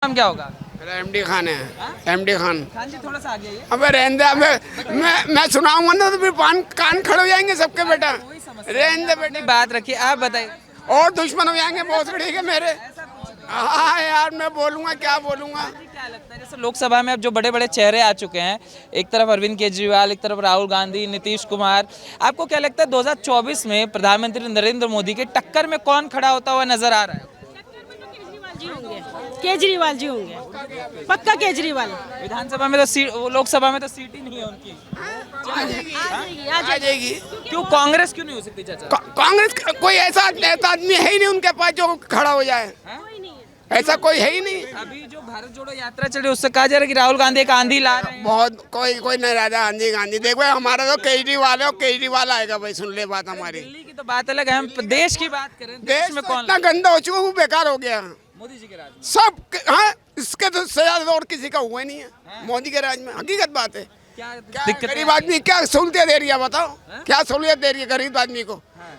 नाम क्या होगा? एमडी खान है। एमडी खान। खान जी थोड़ा सा आगे आइए। अबे रहने दे, अबे मैं सुनाऊंगा ना तो फिर कान खड़े हो जाएंगे सबके बेटा। रहने दे बेटे, बात रखिए, आप बताइए। और दुश्मन हो जाएंगे भोसड़ी के मेरे। हाँ यार, मैं बोलूंगा क्या बोलूंगा। क्या लगता है जैसे लोकसभा में अब जो बड़े बड़े चेहरे आ चुके हैं, एक तरफ अरविंद केजरीवाल, एक तरफ राहुल गांधी, नीतीश कुमार, आपको क्या लगता है 2024 में प्रधानमंत्री नरेंद्र मोदी के टक्कर में कौन खड़ा होता हुआ नजर आ रहा है? केजरीवाल जी होंगे, पक्का केजरीवाल। विधानसभा में तो सीट, लोकसभा में तो सीट ही नहीं है उनकी। आ जाएगी। क्यों कांग्रेस क्यों नहीं हो सकती चाचा? कांग्रेस कोई ऐसा आदमी है ही नहीं उनके पास जो खड़ा हो जाए। ऐसा कोई है ही नहीं। अभी जो भारत जोड़ो यात्रा चल रही है उससे कहा जा रहा है कि राहुल गांधी एक आंधी ला रहे हैं। बहुत कोई नहीं राजा आंधी गांधी। देखो हमारा तो केजरीवाल है और केजरीवाल आएगा भाई। सुन ले बात हमारी। दिल्ली की तो बात अलग है, हम देश की बात करें। देश में तो कौन इतना गंदा हो चुका, वो बेकार हो गया मोदी जी के राज में? सब। हाँ, इसके तो से ज्यादा और किसी का हुआ नहीं है मोदी के राज में। हकीकत बात है। क्या क्या गरीब आदमी क्या सहूलियत दे रही है बताओ? क्या सहूलियत दे रही है गरीब आदमी को?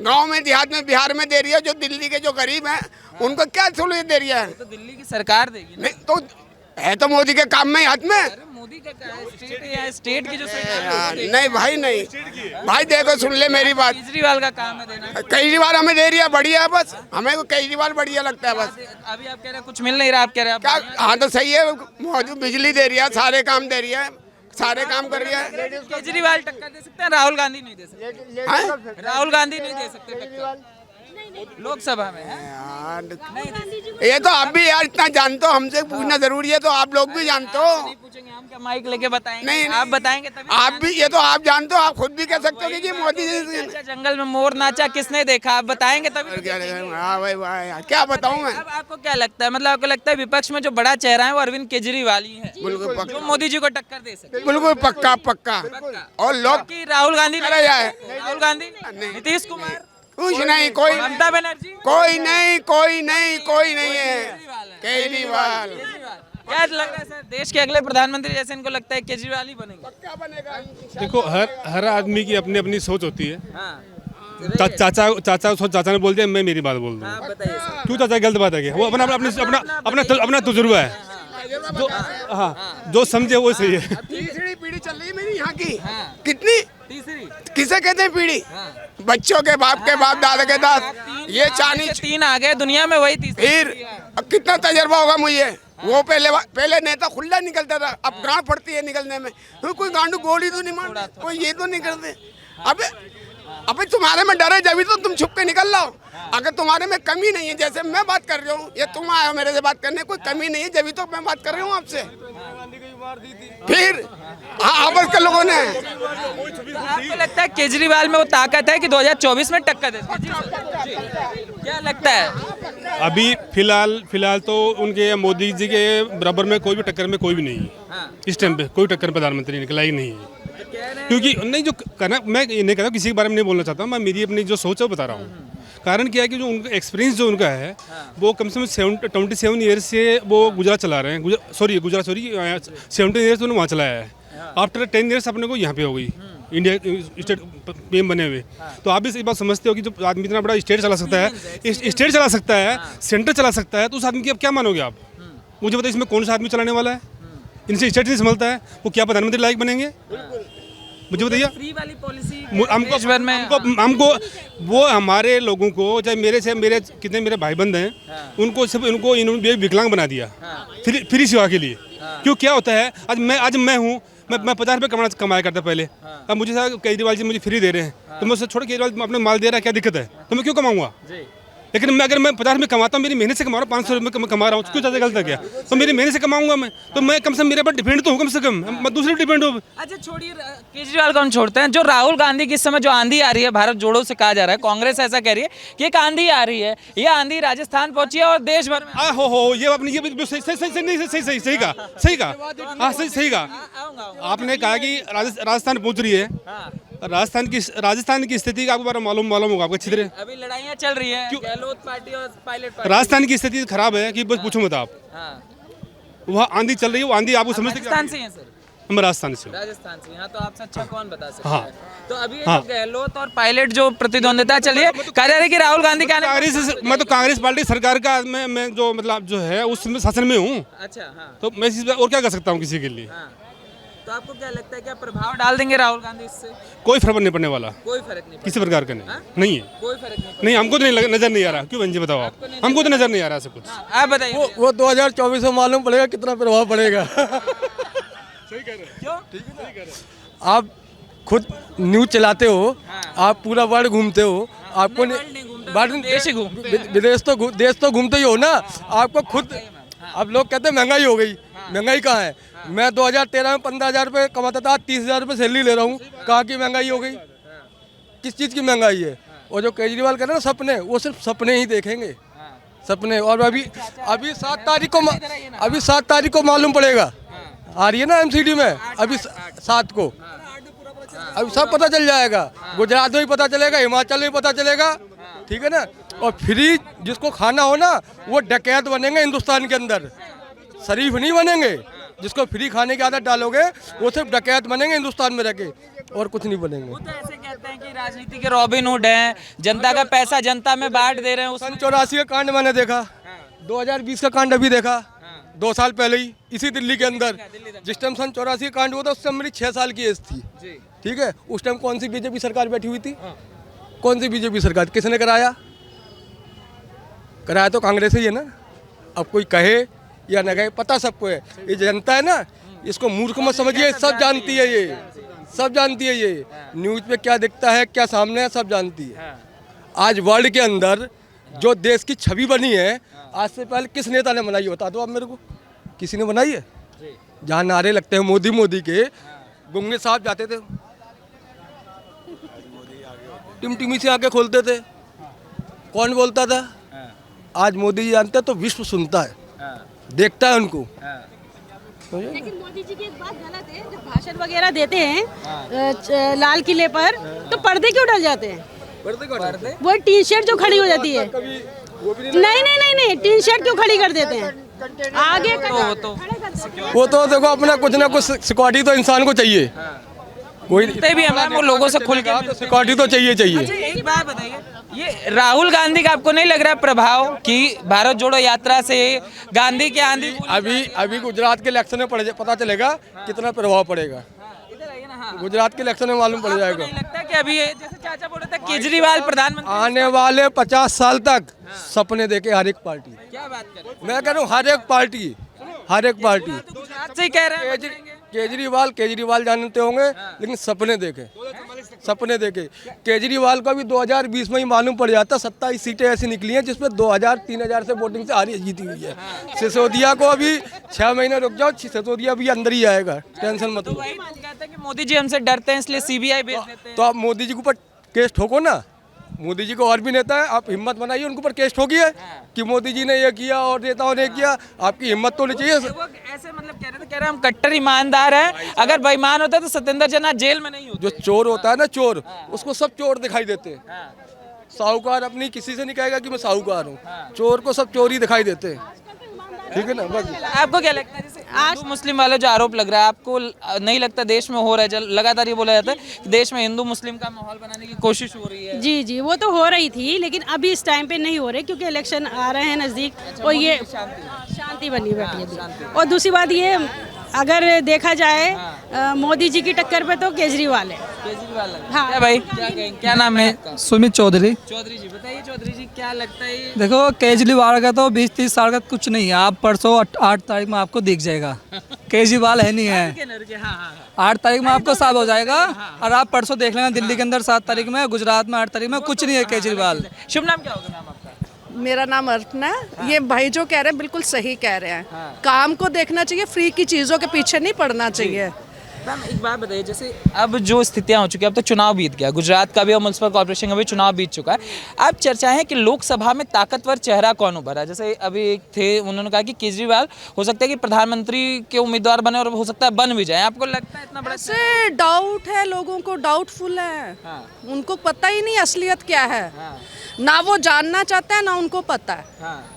गांव में, देहात में, बिहार में दे रही है। जो दिल्ली के जो गरीब हैं उनको क्या सहूलियत दे रही है? तो दिल्ली की सरकार देगी ना। नहीं तो है तो मोदी के काम में ही हाथ में। अरे मोदी का क्या है? स्टेट है या स्टेट की जो सरकार है वो देगी। नहीं भाई नहीं भाई, देखो सुन ले मेरी बात। केजरीवाल का काम है देना। केजरीवाल हमें दे रही है, बढ़िया है बस। हमें को केजरीवाल बढ़िया लगता है बस। अभी आप कह रहे हैं कुछ मिल नहीं रहा, आप कह रहे हैं क्या? आप हाँ तो सही है, मौजूद बिजली दे रही है, सारे काम दे रही है, सारे काम कर रही है। केजरीवाल टक्कर दे सकते हैं, राहुल गांधी नहीं दे सकते। हाँ? राहुल गांधी नहीं दे सकते टक्कर लोकसभा में है? यार ये तो आप भी यार इतना जानते हो, हमसे पूछना जरूरी है तो आप लोग भी जानते हो। नहीं पूछेंगे, हम क्या माइक लेके बताएंगे? नहीं, आप बताएंगे तभी। आप भी ये तो आप जानते हो, आप खुद भी कह सकते हो कि ये मोदी जी। अच्छा, जंगल में मोर नाचा किसने देखा? आप बताएंगे तभी तो क्या देखेंगे। हाँ भाई भाई, क्या बताऊं मैं? अब आपको क्या लगता है, मतलब आपको लगता है विपक्ष में जो बड़ा चेहरा है वो अरविंद केजरीवाल ही है बिल्कुल जो पक्का, मोदी जी को टक्कर दे सकते? बिल्कुल पक्का पक्का। और लोग कि राहुल गांधी अरे यार, राहुल गांधी, नीतीश कुमार, कुछ नहीं, कोई ममता बनर्जी, कोई नहीं, कोई नहीं, कोई नहीं है। केजरीवाल क्या लग रहा है सर, देश के अगले प्रधानमंत्री जैसे इनको लगता है केजरीवाल ही बनेंगे? क्या बनेगा? देखो हर आदमी की अपनी अपनी सोच होती है। हाँ चाचा ने बोल दिया, मैं मेरी बात बोल दूँ। आप बताइए सर। क्यों चाचा गलत बात है क्या? वो अपना अपना तजुर्बा है। जो हाँ जो समझे वो सही है। तीसरी पीढ़ी चल रही है मेरी यहाँ की। हाँ। कितनी? तीसरी। किसे कहते हैं पीढ़ी? हाँ। बच्चों के बाप दादा के दादा। ये चानी तीन आ गए दुनिया में, वही तीसरी फिर अब कितना तजर्बा होगा मुझे? वो पहले नेता खुला निकलता था, अब गांड पड़ती है निकलने में। तो कोई गांडू गोली तो नहीं मारते, कोई ये तो नहीं करते। अबे तुम्हारे में डर है जब तो तुम छुप के निकल लो। अगर तुम्हारे में कमी नहीं है, जैसे मैं बात कर रहा हूँ, ये तुम आए हो मेरे से बात करने, कोई कमी नहीं है जब तो मैं बात कर रहा हूँ आपसे। फिर हाँ, आपस के लोगों ने। आपको लगता है केजरीवाल में वो ताकत है कि 2024 में टक्कर दे? क्या लगता है? अभी फिलहाल तो उनके मोदी जी के बराबर में कोई भी टक्कर में कोई भी नहीं है। हाँ। इस टाइम पे कोई टक्कर प्रधानमंत्री निकला ही नहीं है। क्योंकि नहीं, जो करना, मैं ये नहीं कहता किसी के बारे में नहीं बोलना चाहता, मैं मेरी अपनी जो सोच है वो बता रहा हूँ। कारण क्या है कि जो उनका एक्सपीरियंस जो उनका है वो कम से कम 27 ईयर्स से वो गुजरात चला रहे हैं। 17 ईयर्स उन्होंने वहाँ चलाया है। आफ्टर 10 ईयर्स अपने को यहाँ पे हो गई इंडिया स्टेट पीएम बने हुए। तो आप भी इस बात समझते हो कि जो आदमी इतना बड़ा स्टेट चला सकता है, स्टेट चला सकता है, सेंटर चला सकता है, तो उस आदमी की अब क्या मानोगे आप? मुझे बताइए इसमें कौन सा आदमी चलाने वाला है? इनसे स्टेट नहीं संभलता है, वो क्या प्रधानमंत्री लायक बनेंगे? मुझे बताइए। फ्री वाली पॉलिसी हमको वो हमारे लोगों को, चाहे मेरे कितने मेरे भाई बंद हैं, उनको इन्होंने विकलांग बना दिया फ्री सेवा के लिए। क्यों? क्या होता है, आज मैं हूँ, मैं 50 रुपये कमाया करता पहले। अब मुझे केजरीवाल जी मुझे फ्री दे रहे हैं, तो मैं उससे छोड़ केजरीवाल अपने माल दे रहा है, क्या दिक्कत है? तो मैं क्यों कमाऊंगा? लेकिन अगर मैं 50 रुपये कमाता हूँ, मेरी मेहनत से कमा रहा हूँ, 500 रुपये कमा रहा हूँ, क्यों ज़्यादा गलत है क्या? तो मेरी मेहनत से कमाऊंगा मैं, तो मैं कम से कम मेरे पर डिपेंड तो हूँ, कम से कम मैं दूसरे डिपेंड हूँ। अच्छा छोड़िए, केजरीवाल को हम छोड़ते हैं। जो राहुल गांधी की इस समय जो आंधी आ रही है, भारत जोड़ो से कहा जा रहा है, कांग्रेस ऐसा कह रही है कि एक आंधी आ रही है, ये आंधी राजस्थान पहुंची है और देश भर में। हो ये अपनी ये सही कहा। आपने कहा कि राजस्थान पहुंच रही है। राजस्थान की स्थिति का आपको मालूम होगा आपको अच्छी तरह। अभी लड़ाइयाँ चल रही हैं गहलोत पार्टी और पायलट पार्टी। राजस्थान की स्थिति खराब है कि बस पूछो मत आप। वहाँ आंधी चल रही है, वो आंधी आपको समझते राजस्थान से हैं सर? मैं राजस्थान से हूँ। राजस्थान से, यहाँ तो आपसे अच्छा कौन बता सकता हाँ। है। तो अभी ये हाँ। जो गहलोत और पायलट जो प्रतिद्वंदिता चलिए कह रहे हैं कि राहुल गांधी का मैं तो कांग्रेस पार्टी सरकार का मैं जो मतलब जो है उस शासन में हूँ, अच्छा हाँ तो मैं इस और क्या कर सकता हूँ किसी के लिए। हाँ। तो आपको क्या लगता है, क्या प्रभाव डाल देंगे राहुल गांधी इससे? कोई फर्क नहीं पड़ने वाला, कोई फर्क नहीं किसी प्रकार का नहीं, नहीं है, कोई फर्क नहीं नहीं हमको तो नहीं नजर नहीं आ रहा। क्यों बहन जी बताओ आप, हमको तो नजर नहीं आ रहा ऐसा कुछ। पड़ेगा। आप बताइए वो 2024 में मालूम पड़ेगा कितना प्रभाव पड़ेगा। क्यों? आप खुद न्यूज चलाते हो, आप पूरा वर्ल्ड घूमते हो, आपको देश ही घूमते हैं। देश तो घूमते ही हो ना। आपको खुद अब लोग कहते हैं महंगाई हो गई, महंगाई कहाँ है? मैं 2013 में 15,000 रुपये कमाता था, 30,000 रुपये सैलरी ले रहा हूँ। कहाँ की महंगाई हो गई? किस चीज़ की महंगाई है? और जो केजरीवाल कह रहे हैं ना सपने, वो सिर्फ सपने ही देखेंगे, सपने। और अभी 7 तारीख को मालूम पड़ेगा, आ रही है ना एमसीडी में अभी 7 को, अभी सब पता चल जाएगा। गुजरात में भी पता चलेगा, हिमाचल में भी पता चलेगा, ठीक है ना। और फ्री जिसको खाना हो ना, वो डकैत बनेंगे हिंदुस्तान के अंदर, शरीफ नहीं बनेंगे। जिसको फ्री खाने की आदत डालोगे वो सिर्फ डकैत बनेंगे हिंदुस्तान में रह के, और कुछ नहीं बनेंगे। वो तो ऐसे कहते हैं कि राजनीति के रॉबिन हुड हैं, जनता का पैसा जनता में बांट दे रहे हैं। सन 84 का कांड मैंने देखा, 2020 का कांड अभी देखा, 2 साल पहले ही इसी दिल्ली के अंदर। जिस टाइम सन 84 का कांड हुआ था उस टाइम मेरी 6 साल की एज थी, ठीक है। उस टाइम कौन सी बीजेपी सरकार बैठी हुई थी? कौन सी बीजेपी सरकार? किसने कराया? कराया तो कांग्रेस ही है ना। अब कोई कहे या न कहे, पता सबको है। ये जनता है ना, इसको मूर्ख मत समझिए, सब जानती है, ये सब जानती है। ये न्यूज़ पे क्या दिखता है, क्या सामने है, सब जानती है। आज वर्ल्ड के अंदर जो देश की छवि बनी है, आज से पहले किस नेता ने बनाई? बता दो आप मेरे को, किसी ने बनाई है? जहाँ नारे लगते हैं मोदी मोदी के, गुंगे साहब जाते थे, टिमटिमी से आके खोलते थे, कौन बोलता था? आज मोदी जी जानते हैं तो विश्व सुनता है, देखता है उनको। लेकिन मोदी जी की एक बात गलत है, जब भाषण वगैरह देते हैं लाल किले पर, तो पर्दे क्यों डल जाते हैं? पर्दे? वो टी शर्ट जो खड़ी हो जाती है, नहीं, टी शर्ट क्यों खड़ी कर देते हैं? आगे वो तो देखो अपना कुछ ना कुछ सिक्योरिटी तो इंसान को चाहिए, कोई भी हमें वो लोगों से खुल के तो सिक्योरिटी तो चाहिए। अच्छा, एक बात बताइए, ये राहुल गांधी का आपको नहीं लग रहा प्रभाव कि भारत जोड़ो यात्रा से गांधी के आंधी? अभी गुजरात के इलेक्शन में पता चलेगा कितना प्रभाव पड़ेगा। गुजरात के इलेक्शन में मालूम पड़ जाएगा। नहीं लगता कि अभी जैसे चाचा बोल रहे थे केजरीवाल प्रधानमंत्री, आने वाले 50 साल तक सपने देखे हर एक पार्टी। क्या बात कर रहे हैं? मैं कह रहा हूँ हर एक पार्टी तो गुजरात से ही कह रहे हैं। केजरीवाल जानते होंगे, लेकिन सपने देखे। केजरीवाल को भी 2020 में ही मालूम पड़ जाता, 27 सीटें ऐसी निकली हैं जिसमें 2000-3000 से वोटिंग से हारी जीती हुई है। सिसोदिया को अभी 6 महीने रुक जाओ, सिसोदिया भी अंदर ही आएगा, टेंशन मत लो। वही बात कहते हैं कि मोदी जी हमसे डरते हैं इसलिए सीबीआई भेज देते हैं। तो आप मोदी जी के ऊपर केस ठोको ना। मोदी जी को और भी नेता है, आप हिम्मत बनाइए, उनके ऊपर केस ठोकिए कि मोदी जी ने ये किया और नेताओं ने किया। आपकी हिम्मत तो नहीं चाहिए। वो ऐसे मतलब कह रहे हम कट्टर ईमानदार हैं, अगर बेईमान होता तो सत्येंद्र जैन आज जेल में नहीं होते। जो चोर होता है ना, चोर, उसको सब चोर दिखाई देते हैं। साहूकार अपनी किसी से नहीं कहेगा कि मैं साहूकार हूँ, चोर को सब चोर ही दिखाई देते हैं, ठीक है ना। बस आपको क्या लगता है, जैसे हिंदू मुस्लिम वाला जो आरोप लग रहा है, आपको नहीं लगता देश में हो रहा है? लगातार ये बोला जाता है कि देश में हिंदू मुस्लिम का माहौल बनाने की कोशिश हो रही है। जी, वो तो हो रही थी, लेकिन अभी इस टाइम पे नहीं हो रही, क्योंकि इलेक्शन आ रहे हैं नज़दीक, और ये शांति बनी बैठी है अभी। और दूसरी बात ये, अगर देखा जाए मोदी जी की टक्कर पे तो केजरीवाल है। हाँ। क्या भाई, क्या कहेंगे, क्या नाम है? सुमित चौधरी। चौधरी जी बताइए, चौधरी जी क्या लगता है ये? देखो केजरीवाल का तो 20-30 साल का कुछ नहीं है, आप परसों 8 तारीख में आपको दिख जाएगा। केजरीवाल है नहीं है, 8 तारीख में आपको साफ हो जाएगा। और आप परसों देख लेना दिल्ली के अंदर 7 तारीख में, गुजरात में 8 तारीख में, कुछ नहीं है केजरीवाल। शुभ नाम क्या होगा मैम आपका? मेरा नाम अर्चना है। ये भाई जो कह रहे हैं बिल्कुल सही कह रहे हैं, काम को देखना चाहिए, फ्री की चीज़ों के पीछे नहीं पड़ना चाहिए। मैम एक बात बताइए, जैसे अब जो स्थितियां हो चुकी है, अब तो चुनाव बीत गया, गुजरात का भी और म्यूनसिपल कॉर्पोरेशन का भी चुनाव बीत चुका है। अब चर्चा है कि लोकसभा में ताकतवर चेहरा कौन उभरा है? जैसे अभी एक थे, उन्होंने कहा कि केजरीवाल हो सकता है कि प्रधानमंत्री के उम्मीदवार बने और हो सकता है बन भी जाए। आपको लगता है इतना बड़ा? ऐसे डाउट है, लोगों को डाउटफुल है, उनको पता ही नहीं असलियत क्या है, ना वो जानना चाहता है ना उनको पता है।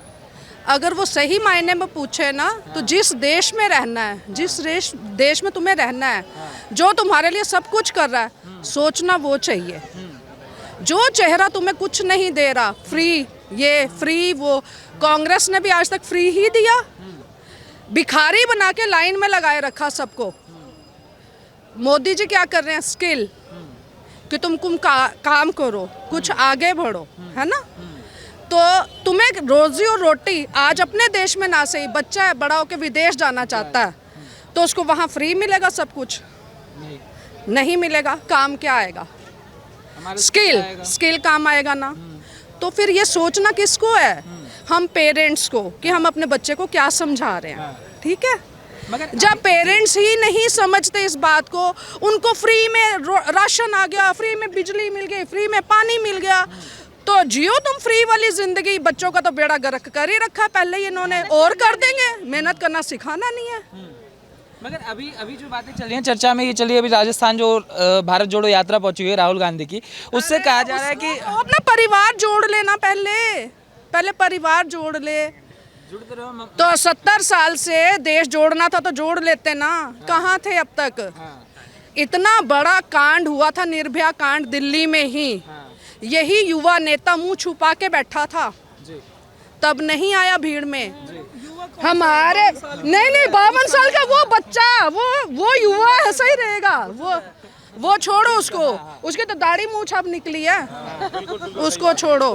अगर वो सही मायने में पूछे ना तो जिस देश में रहना है, जिस देश में तुम्हें रहना है, जो तुम्हारे लिए सब कुछ कर रहा है, सोचना वो चाहिए। जो चेहरा तुम्हें कुछ नहीं दे रहा, फ्री ये फ्री वो, कांग्रेस ने भी आज तक फ्री ही दिया। भिखारी बना के लाइन में लगाए रखा सबको। मोदी जी क्या कर रहे हैं? स्किल कि तुम काम करो, कुछ आगे बढ़ो, है ना। तो तुम्हें रोजी और रोटी आज अपने देश में ना सही, बच्चा है बड़ा होकर विदेश जाना चाहता है तो उसको वहाँ फ्री मिलेगा सब कुछ? नहीं मिलेगा। काम क्या आएगा? स्किल काम आएगा ना। तो फिर ये सोचना किसको है? हम पेरेंट्स को, कि हम अपने बच्चे को क्या समझा रहे हैं। ठीक है, जब पेरेंट्स ही नहीं समझते इस बात को, उनको फ्री में राशन आ गया, फ्री में बिजली मिल गई, फ्री में पानी मिल गया, तो जियो तुम फ्री वाली जिंदगी। बच्चों का तो बेड़ा गर्क कर ही रखा पहले ही इन्होंने, और कर देंगे। मेहनत करना सिखाना नहीं है। मगर अभी जो बातें चल रही हैं चर्चा में ये चलिए, अभी राजस्थान जो भारत जोड़ो यात्रा पहुंची हुई है राहुल गांधी की, उससे कहा जा रहा है कि अपना परिवार जोड़ लेना, पहले परिवार जोड़ ले। तो 70 साल से देश जोड़ना था तो जोड़ लेते ना, कहाँ थे अब तक? इतना बड़ा कांड हुआ था, निर्भया कांड दिल्ली में ही। यही युवा नेता मुंह छुपा के बैठा था, तब नहीं आया भीड़ में। हमारे नहीं 52 साल का वो बच्चा, वो युवा ऐसा ही रहेगा। वो छोड़ो उसको, उसकी तो दाढ़ी मूछ अब निकली है, उसको छोड़ो,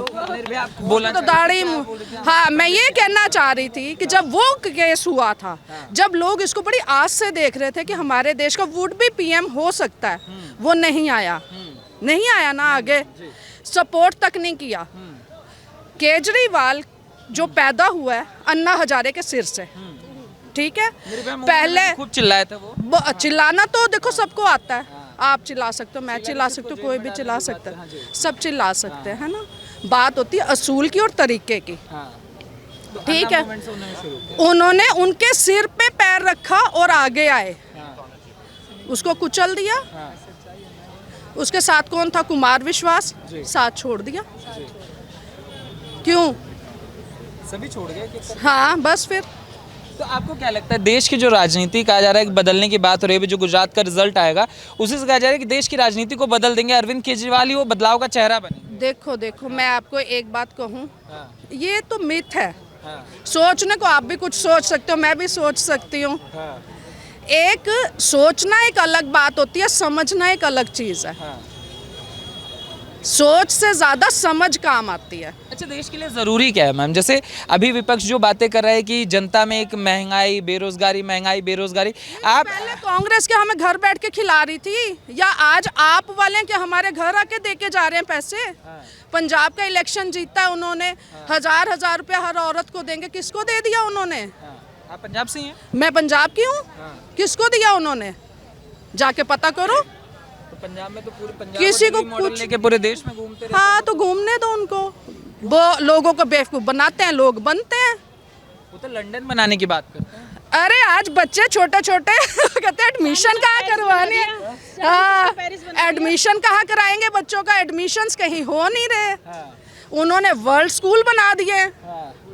बोला तो दाढ़ी। हाँ, मैं ये कहना चाह रही थी कि जब वो केस हुआ था, जब लोग इसको बड़ी आस से देख रहे थे कि हमारे देश का वुड भी पीएम हो सकता है, वो नहीं आया ना आगे, सपोर्ट तक नहीं किया। केजरीवाल जो पैदा हुआ है अन्ना हजारे के सिर से, ठीक है। पहले खूब चिल्लाए थे वो। चिल्लाना तो देखो सबको आता है, आप चिल्ला सकते हो, मैं चिल्ला सकती हूँ, कोई भी चिल्ला सकता है, सब चिल्ला सकते हैं, है ना। बात होती है असूल की और तरीके की, ठीक है। उन्होंने उनके सिर पे पैर रखा और आगे आए, उसको कुचल दिया। उसके साथ कौन था? कुमार विश्वास, साथ छोड़ दिया। क्यों? सभी छोड़ गए। हाँ, बस फिर। तो आपको क्या लगता है, देश की जो राजनीति कहा जा रहा है कि बदलने की बात हो रही है, जो गुजरात का रिजल्ट आएगा उसी से कहा जा रहा है कि देश की राजनीति को बदल देंगे, अरविंद केजरीवाल ही वो बदलाव का चेहरा बने? देखो मैं आपको एक बात कहूँ, ये तो मिथ है। सोचने को आप भी कुछ सोच सकते हो, मैं भी सोच सकती हूँ। एक सोचना एक अलग बात होती है, समझना एक अलग चीज़ है। सोच से ज्यादा समझ काम आती है। अच्छा, देश के लिए ज़रूरी क्या है मैम? जैसे अभी विपक्ष जो बातें कर रहा है कि जनता में एक महंगाई बेरोजगारी, आप पहले कांग्रेस के हमें घर बैठ के खिला रही थी, या आज आप वाले के हमारे घर आके दे के जा रहे हैं पैसे? पंजाब का इलेक्शन जीता है उन्होंने, 1000 रुपया हर औरत को देंगे, किसको दे दिया उन्होंने? आप पंजाब से ही हैं? मैं पंजाब की हूँ। किसको दिया उन्होंने? जाके पता करो। पंजाब में तो पूरे पंजाब किसी को कुछ लेके पूरे देश में घूमते रहते हैं। हाँ, तो घूमने दो उनको, वो लोगों को बेवकूफ बनाते हैं, लोग बनते हैं। वो तो लंदन बनाने की बात करते हैं। अरे आज बच्चे छोटे कहते हैं एडमिशन कहाँ करवानी है। हाँ, एडमिशन कहाँ कराएंगे बच्चों का? एडमिशंस कहीं हो नहीं रहे। उन्होंने वर्ल्ड स्कूल बना दिए।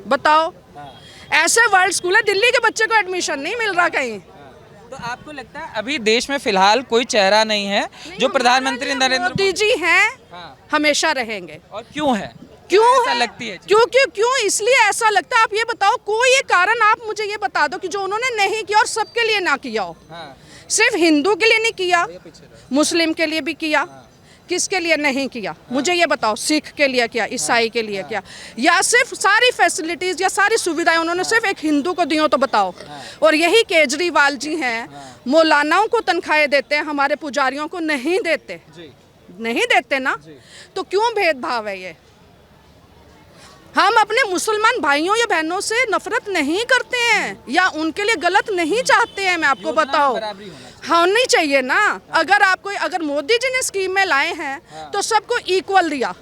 बताओ, ऐसे वर्ल्ड स्कूल है, दिल्ली के बच्चे को एडमिशन नहीं मिल रहा कहीं। तो आपको लगता है अभी देश में फिलहाल कोई चेहरा नहीं है जो प्रधानमंत्री नरेंद्र मोदी जी हैं, हमेशा रहेंगे। और क्यों है? क्यों ऐसा है? लगती है? क्यों इसलिए ऐसा लगता है? आप ये बताओ, कोई एक कारण आप मुझे ये बता दो कि जो उन्होंने नहीं किया और सबके लिए ना किया हो। सिर्फ हिंदू के लिए नहीं किया, मुस्लिम के लिए भी किया, किसके लिए नहीं किया मुझे ये बताओ? सिख के लिए किया, ईसाई के लिए किया, या सिर्फ सारी फैसिलिटीज़ या सारी सुविधाएं उन्होंने सिर्फ एक हिंदू को दी हो? तो बताओ। और यही केजरीवाल जी हैं, मौलानाओं को तनख्वाहें देते हैं, हमारे पुजारियों को नहीं देते। नहीं देते ना, तो क्यों भेदभाव है ये? हम अपने मुसलमान भाइयों या बहनों से नफरत नहीं करते हैं या उनके लिए गलत नहीं चाहते हैं। मैं आपको बताओ, होनी चाहिए ना। अगर मोदी जी ने स्कीमें लाए हैं तो सबको इक्वल दिया।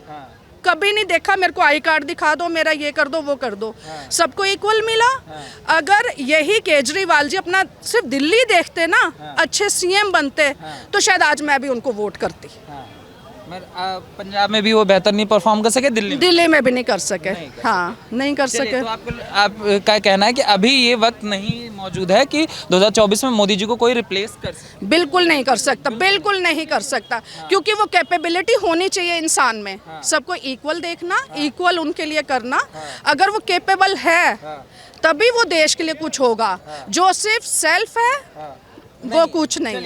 कभी नहीं देखा मेरे को आई कार्ड दिखा दो, मेरा ये कर दो, वो कर दो, सबको इक्वल मिला। अगर यही केजरीवाल जी अपना सिर्फ दिल्ली देखते ना, अच्छे सीएम बनते, तो शायद आज मैं भी उनको वोट करती। पंजाब में भी वो बेहतर नहीं परफॉर्म कर सके, दिल्ली में? दिल्ली में भी नहीं कर सके। हाँ, नहीं कर चलिए, सके। तो आपका कहना है कि अभी ये वक्त नहीं मौजूद है कि 2024 में मोदी जी को कोई रिप्लेस कर सके? बिल्कुल नहीं कर सकता, बिल्कुल नहीं कर सकता, क्योंकि वो कैपेबिलिटी होनी चाहिए इंसान में। सबको इक्वल देखना, इक्वल उनके लिए करना। अगर वो कैपेबल है तभी वो देश के लिए कुछ होगा। जो सिर्फ सेल्फ है वो कुछ नहीं है।